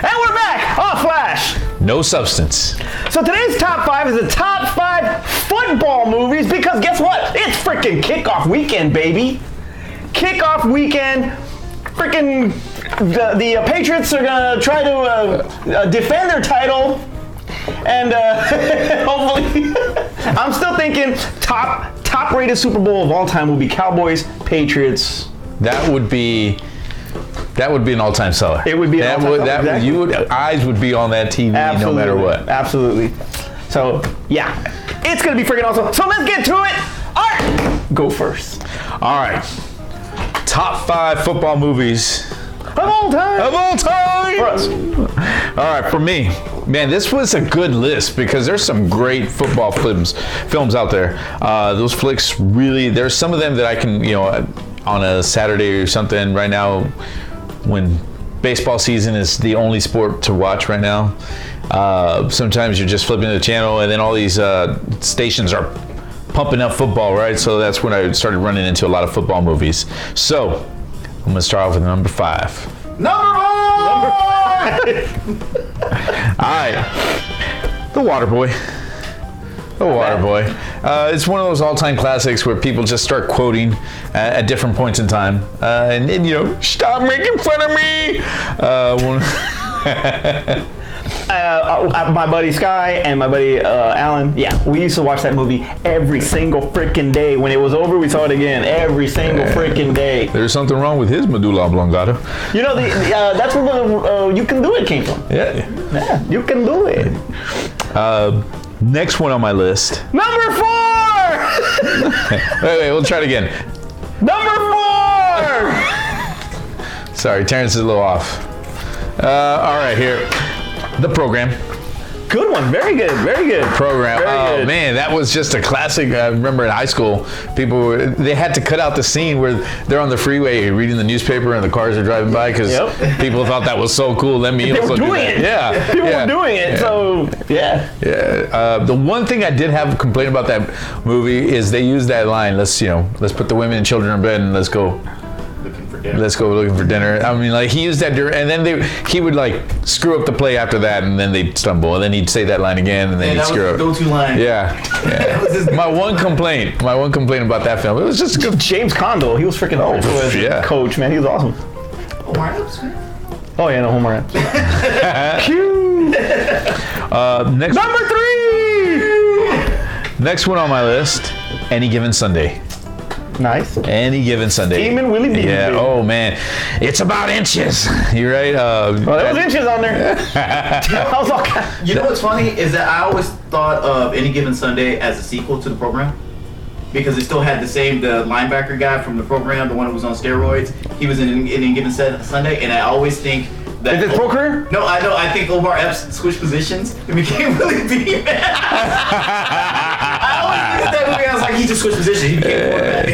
And we're back on Flash. No substance. So today's top 5 is the top 5 football movies because guess what? It's freaking kickoff weekend, baby. Kickoff weekend. Freaking the Patriots are gonna try to defend their title. And hopefully, I'm still thinking top rated Super Bowl of all time will be Cowboys, Patriots. That would be an all-time seller. It would be an all-time seller. Exactly. Eyes would be on that TV no matter what. Absolutely. So yeah, it's gonna be freaking awesome. So let's get to it. All right, go first. All right, top 5 football movies of all time. Of all time. For us. All right, for me, man, this was a good list because there's some great football films out there. Those flicks really, there's some of them that I can, on a Saturday or something right now, when baseball season is the only sport to watch right now. Sometimes you're just flipping the channel and then all these stations are pumping up football, right? So that's when I started running into a lot of football movies. So I'm gonna start off with number 5. Number 5! All right, The Waterboy. The Waterboy. It's one of those all-time classics where people just start quoting at different points in time. And stop making fun of me! My buddy Sky and my buddy Alan, we used to watch that movie every single freaking day. When it was over, we saw it again every single freaking day. There's something wrong with his medulla oblongata. That's where the You Can Do It came from. Yeah, You Can Do It. Next one on my list. Number 4! wait, we'll try it again. Number 4! Sorry, Terrence is a little off. All right, here. The Program. Good one. Very good. Very good. Program. Very good. Man, that was just a classic. I remember in high school, they had to cut out the scene where they're on the freeway reading the newspaper and the cars are driving by because people thought that was so cool. Let me also do that. Yeah. People were doing it. Yeah. So, yeah. Yeah. The one thing I did have a complaint about that movie is they used that line, let's put the women and children in bed and let's go looking for dinner. I mean, he used that and then he would screw up the play after that, and then they'd stumble, and then he'd say that line again, and then he'd screw up. Go-to line. Yeah. My one complaint about that film, it was just good. James Condell, he was freaking awesome as coach, man. He was awesome. Homer Adams, man. Oh yeah, no, Homer Adams. Next, number 3. Next one on my list, Any Given Sunday. Nice. Any Given Sunday. Demon Willie Bean. Yeah. Baby. Oh man, it's about inches. You right? There was inches on there. You know what's funny is that I always thought of Any Given Sunday as a sequel to The Program because it still had the linebacker guy from The Program, the one who was on steroids. He was in Any Given Sunday, and I always think that. Is it pro career? No, I know. I think Omar Epps switched positions and became Willie Bean. I always looked at that movie. I was like, he just switched positions. He became quarterback.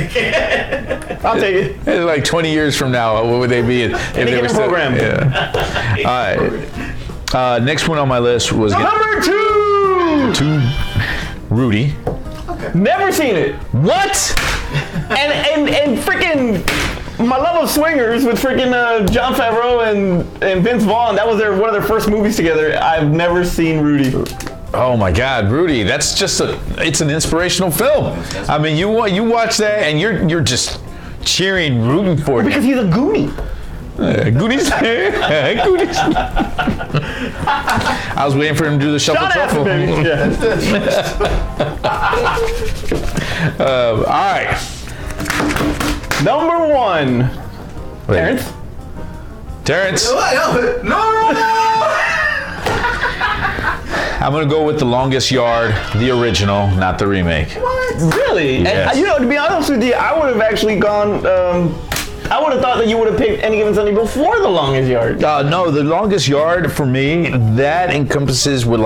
I'll take it. It's 20 years from now, what would they be if they were still? Program. Yeah. All right. Next one on my list was number 2. Rudy. Okay. Never seen it. What? and freaking. My love of Swingers with freaking Jon Favreau and Vince Vaughn. That was one of their first movies together. I've never seen Rudy. Oh my God, Rudy! That's just it's an inspirational film. I mean, you watch that and you're just cheering, rooting for him. Because he's a Goonie. Goonies. Goonies. I was waiting for him to do the shuffle truffle. All right. Number 1. Terrence. No. I'm gonna go with The Longest Yard, the original, not the remake. What? Really? Yes. And, to be honest with you, I would have actually gone. I would have thought that you would have picked Any Given Sunday before The Longest Yard. No, The Longest Yard for me, that encompasses with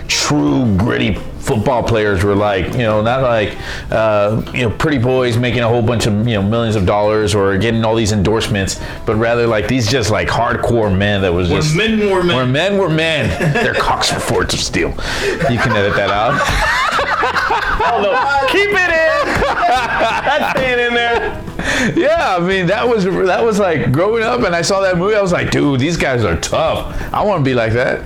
true gritty football players were not pretty boys making a whole bunch of millions of dollars or getting all these endorsements, but rather these just hardcore men that was just men were men. Where men were men. Their cocks were forged of steel. You can edit that out. Oh no, keep it in. That's staying in there. Yeah, I mean that was like growing up, and I saw that movie. I was like, dude, these guys are tough. I want to be like that.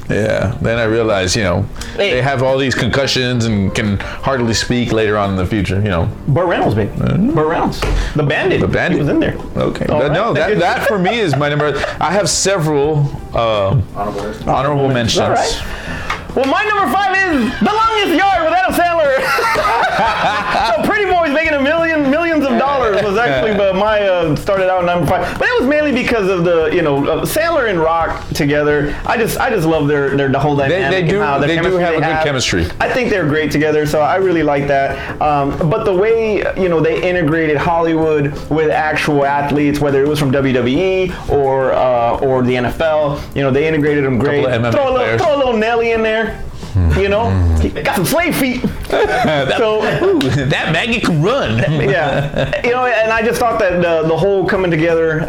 Yeah. Then I realized, they have all these concussions and can hardly speak later on in the future. Burt Reynolds, baby. Burt Reynolds, the Bandit. The Bandit He was in there. Okay. Right. No, that for me is my number. I have several honorable mentions. All right. Well, my number 5 is The Longest Yard with Adam Sandler. So Pretty Boys making millions of dollars was actually my started out number 5, but it was mainly because of the Sandler and Rock together. I just love the whole dynamic. They do and how have a good chemistry. I think they're great together, so I really like that. But the way they integrated Hollywood with actual athletes, whether it was from WWE or the NFL, they integrated them great. Throw a little Nelly in there. He got some slave feet. That Maggie can run. Yeah, and I just thought that the whole coming together,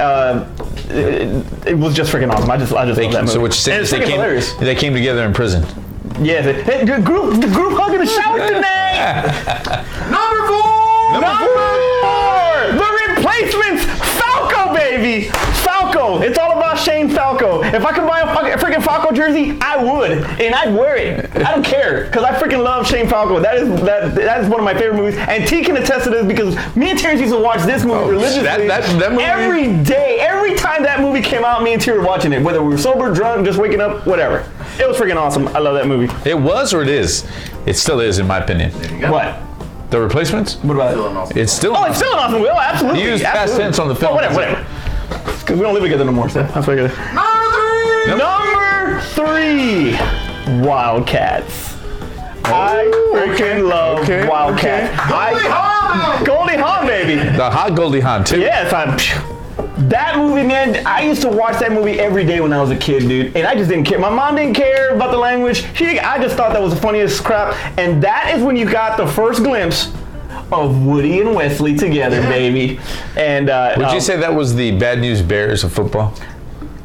it was just freaking awesome. I just love that movie. So what you're saying is they came together in prison. Yeah, the group hug in the shower tonight. Number 4, The Replacements, Falco, baby. Falco. It's all about Shane Falco. If I could buy a freaking Falco jersey, I would, and I'd wear it. I don't care, because I freaking love Shane Falco. That is one of my favorite movies, and T can attest to this because me and Terrence used to watch this movie religiously that movie? every day. Every time that movie came out, me and T were watching it, whether we were sober, drunk, just waking up, whatever. It was freaking awesome. I love that movie. It was, or it is? It still is, in my opinion. What? The Replacements? What about it? It's still. Oh, it's still an awesome movie. Oh, absolutely. You use past tense on the film. Oh, whatever. Because we don't live together no more, so that's what I got. Number 3, Wildcats. I freaking love Wildcats. Goldie Hawn, baby. The hot Goldie Hawn, too. Yes, that movie, man, I used to watch that movie every day when I was a kid, dude, and I just didn't care. My mom didn't care about the language. I just thought that was the funniest crap, and that is when you got the first glimpse of Woody and Wesley together, baby. And would you say that was the Bad News Bears of football?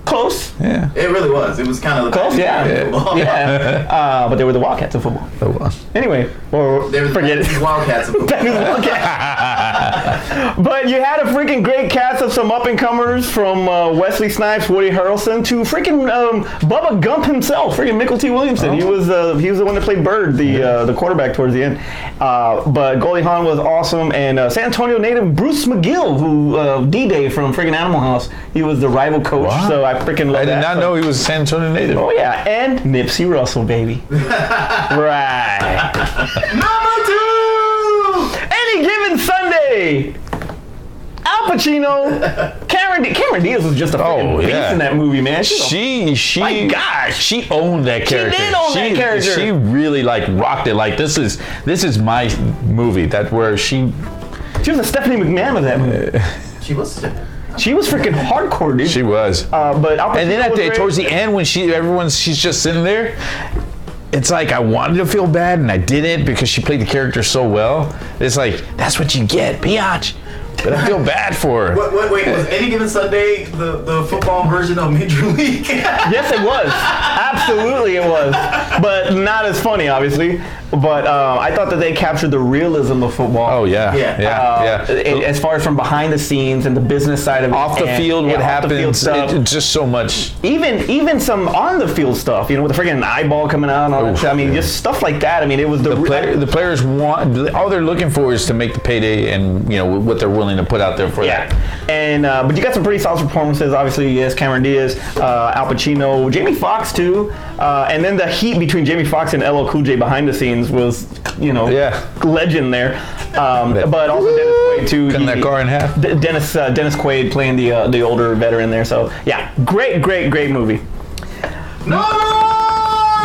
Close. Yeah. It really was. It was kind of the Close, yeah. But they were the Wildcats of football. Oh, well. Anyway, or They were forget it. Wildcats of football. But you had a freaking great cast of some up-and-comers from Wesley Snipes, Woody Harrelson, to freaking Bubba Gump himself, freaking Michael T. Williamson. He was the one that played Bird, the quarterback towards the end. But Goldie Hawn was awesome, and San Antonio native Bruce McGill, who D-Day from freaking Animal House, he was the rival coach. Wow. So I freaking love that. I did not know he was a San Antonio native. Oh yeah, and Nipsey Russell, baby. Right. Number 2, Any Given Sunday. Al Pacino, Cameron Diaz was just a freaking beast in that movie, man. My gosh, she owned that character. She did own that character. She really rocked it. Like this is my movie. That where she was the Stephanie McMahon of that movie. She was freaking hardcore, dude. She was. But Al Pacino and then towards the end when she's just sitting there, it's like I wanted to feel bad and I didn't because she played the character so well. It's like that's what you get, biatch. But I feel bad for her. Wait, was Any Given Sunday the football version of Major League? Yes, it was. Absolutely, it was. But not as funny, obviously. But I thought that they captured the realism of football. Oh, yeah. As far as from behind the scenes and the business side of it. Off the field, what happens, it's just so much. Even some on the field stuff, with the freaking eyeball coming out and all that. I mean, just stuff like that. I mean, it was the players want, all they're looking for is to make the payday and, what they're willing to put out there for that. And but you got some pretty solid performances. Obviously, yes, Cameron Diaz, Al Pacino, Jamie Foxx too, and then the heat between Jamie Foxx and LL Cool J behind the scenes was, legend there. But also Dennis Quaid too. Cutting that car in half. Dennis Quaid playing the older veteran there. So yeah, great movie.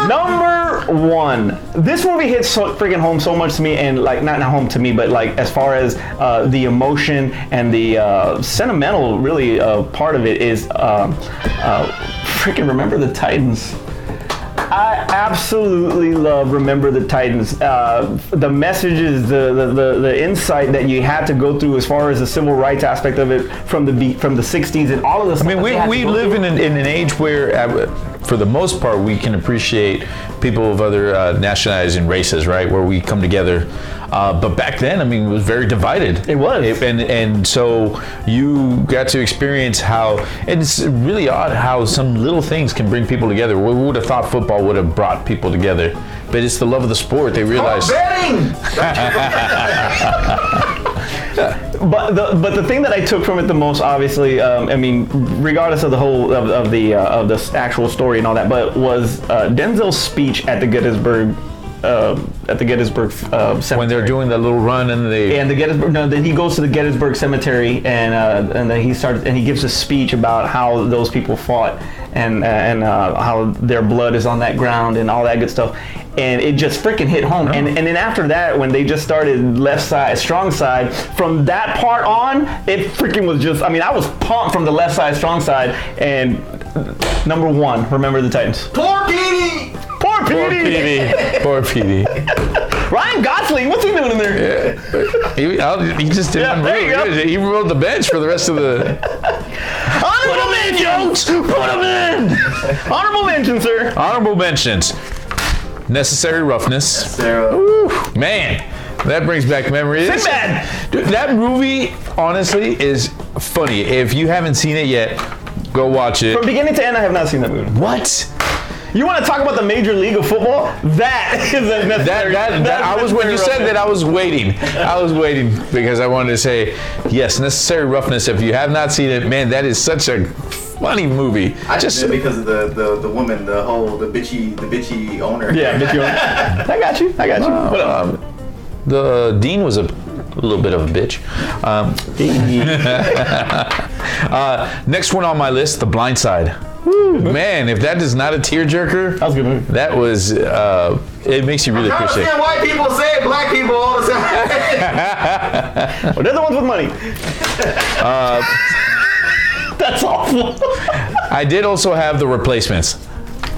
Number 1. This movie hits so freaking home so much to me, and not home to me, but as far as the emotion and the sentimental really part of it is freaking Remember the Titans. I absolutely love Remember the Titans. The messages, the insight that you had to go through as far as the civil rights aspect of it from the 60s and all of this. I mean, we live in an age where for the most part, we can appreciate people of other nationalities and races, right? Where we come together. But back then, I mean, it was very divided. It was. And so you got to experience how, and it's really odd how some little things can bring people together. We would have thought football would have brought people together, but it's the love of the sport. They realize. Betting. But the thing that I took from it the most, obviously, I mean, regardless of the whole of the actual story and all that, but was Denzel's speech at the Gettysburg cemetery. When they're doing that little run and the Gettysburg, then he goes to the Gettysburg cemetery and then he gives a speech about how those people fought and how their blood is on that ground and all that good stuff. And it just freaking hit home. Oh. And then after that, when they just started left side, strong side, from that part on, it freaking was just, I mean, I was pumped from the left side, strong side. And number one, remember the Titans. Poor Petey! Poor Petey! Poor Petey. Ryan Gosling, what's he doing in there? Yeah. He just didn't He rode the bench for the rest of the... Honorable mentions! Put him in! Honorable mentions, sir. Honorable mentions. Necessary Roughness. Sarah. Man, that brings back memories. Sinbad! Dude, that movie, honestly, is funny. If you haven't seen it yet, go watch it. From beginning to end, I have not seen that movie. What? You want to talk about the Major League of Football? That is a necessary. When you said that, I was waiting. I was waiting because I wanted to say, yes, Necessary Roughness. If you have not seen it, man, that is such a funny movie. I just did because of the woman, the bitchy owner. Yeah, bitchy owner. I got you. What else? The dean was a little bit of a bitch. Next one on my list, The Blind Side. Woo. Man, if that is not a tearjerker, that was a good movie. That was, it makes you really appreciate it. I understand white people say black people all the time. Well, they're the ones with money. That's awful. I did also have The Replacements.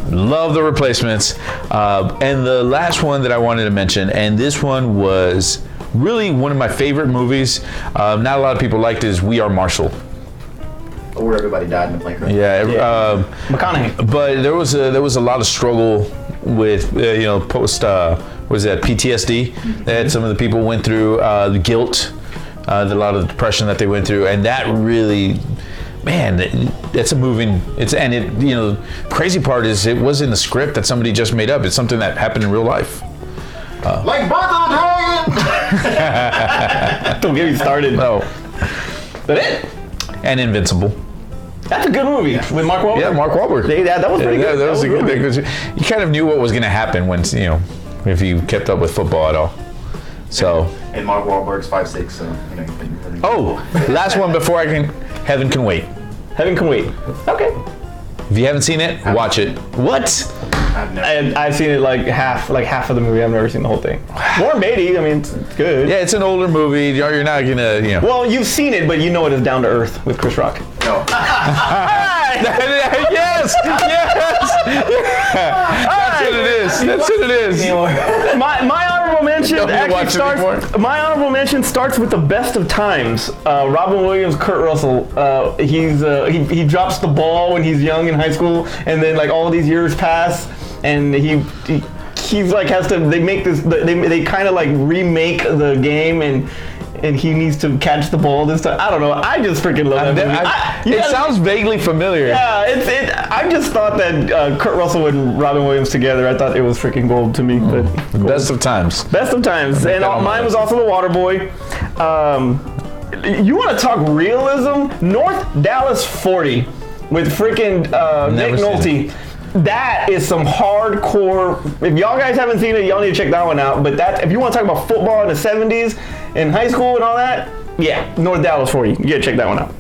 Love The Replacements. And the last one that I wanted to mention, and this one was really one of my favorite movies. Not a lot of people liked it, is We Are Marshall. Where everybody died in the plane crash. Yeah. McConaughey. But there was a lot of struggle with post was that PTSD that some of the people went through, the guilt, a lot of the depression that they went through, and that really, man, it's a moving. Crazy part is it wasn't a script that somebody just made up. It's something that happened in real life. Like Birth of the Dragon. Don't get me started. No. But it. And Invincible. That's a good movie with Mark Wahlberg. Yeah, Mark Wahlberg. That was pretty good. That was a good thing because you kind of knew what was going to happen when if you kept up with football at all. So. And Mark Wahlberg's 5'6", so last one before Heaven Can Wait. Heaven Can Wait. Okay. If you haven't seen it, watch it. What? I've seen it like half of the movie. I've never seen the whole thing. Warren Beatty, I mean, it's good. Yeah, it's an older movie. You're not gonna, Well, you've seen it, but you know it is Down to Earth with Chris Rock. No. Yes. That's what it is. My honorable mention actually starts. My honorable mention starts with the best of times. Robin Williams, Kurt Russell. He drops the ball when he's young in high school, and then like all these years pass, and he's like they make this. They kind of like remake the game and he needs to catch the ball this time. I don't know. I just freaking love that movie. It sounds vaguely familiar. Yeah, I just thought that Kurt Russell and Robin Williams together, I thought it was freaking gold to me. But gold. Best of times. Best of times. And mine was also The Waterboy. You want to talk realism? North Dallas 40 with freaking Nick Nolte. That is some hardcore. If y'all guys haven't seen it, y'all need to check that one out. But if you want to talk about football in the 70s, in high school and all that, yeah, North Dallas 40. You gotta check that one out.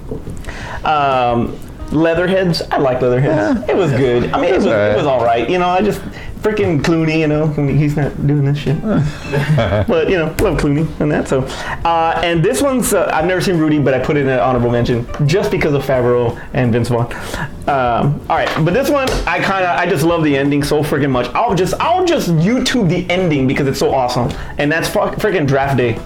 Leatherheads. I like Leatherheads. Yeah. It was good. I mean, it was all right. I just freaking Clooney. He's not doing this shit. But love Clooney and that. So, and this one's I've never seen Rudy, but I put it in an honorable mention just because of Favreau and Vince Vaughn. All right, but this one I just love the ending so freaking much. I'll just YouTube the ending because it's so awesome, and that's freaking Draft Day.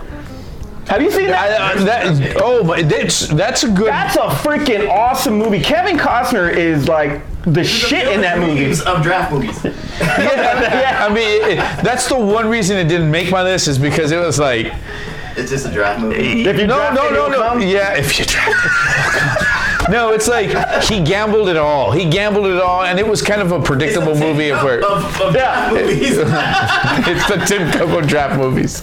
Have you seen that? That's a good. That's a freaking awesome movie. Kevin Costner is like the shit in that movie. Of draft movies. I mean, that's the one reason it didn't make my list is because it was like. It's just a draft movie. If you No. yeah, If you draft it. No, it's like he gambled it all. And it was kind of a predictable movie of yeah. draft movies. It's the Tim Coco draft movies.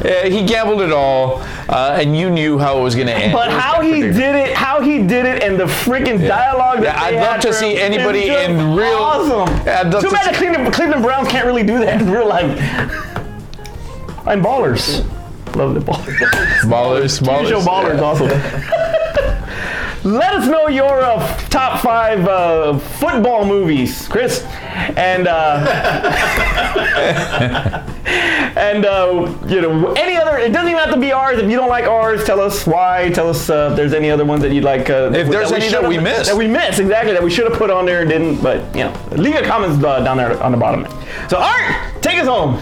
Yeah, he gambled it all, and you knew how it was going to end. But how he did it, and the freaking dialogue that I'd they love had to for see him anybody is just in real. awesome. I'd love Too to bad see- the Cleveland Browns can't really do that in real life. And Ballers. Love the Ballers. Ballers. Show Ballers also. Let us know your top 5 football movies, Chris, and any other. It doesn't even have to be ours. If you don't like ours, tell us why. Tell us if there's any other ones that you'd like. If there's any that we missed. That we missed, exactly, that we should have put on there and didn't. But leave your comments down there on the bottom. So Art, take us home.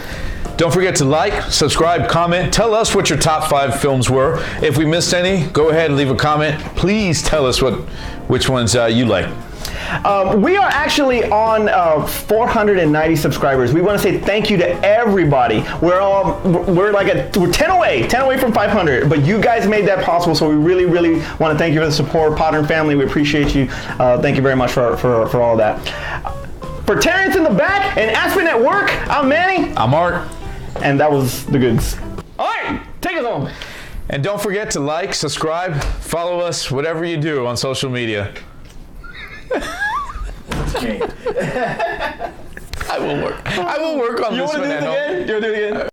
Don't forget to like, subscribe, comment. Tell us what your top 5 films were. If we missed any, go ahead and leave a comment. Please tell us which ones you like. We are actually on 490 subscribers. We want to say thank you to everybody. We're 10 away from 500. But you guys made that possible, so we really, really want to thank you for the support, Potter and family. We appreciate you. Thank you very much for all of that. For Terrence in the back and Aspen at work, I'm Manny. I'm Art. And that was the goods. All right, take us home. And don't forget to like, subscribe, follow us, whatever you do on social media. I will work on this one at home. You want to do it again?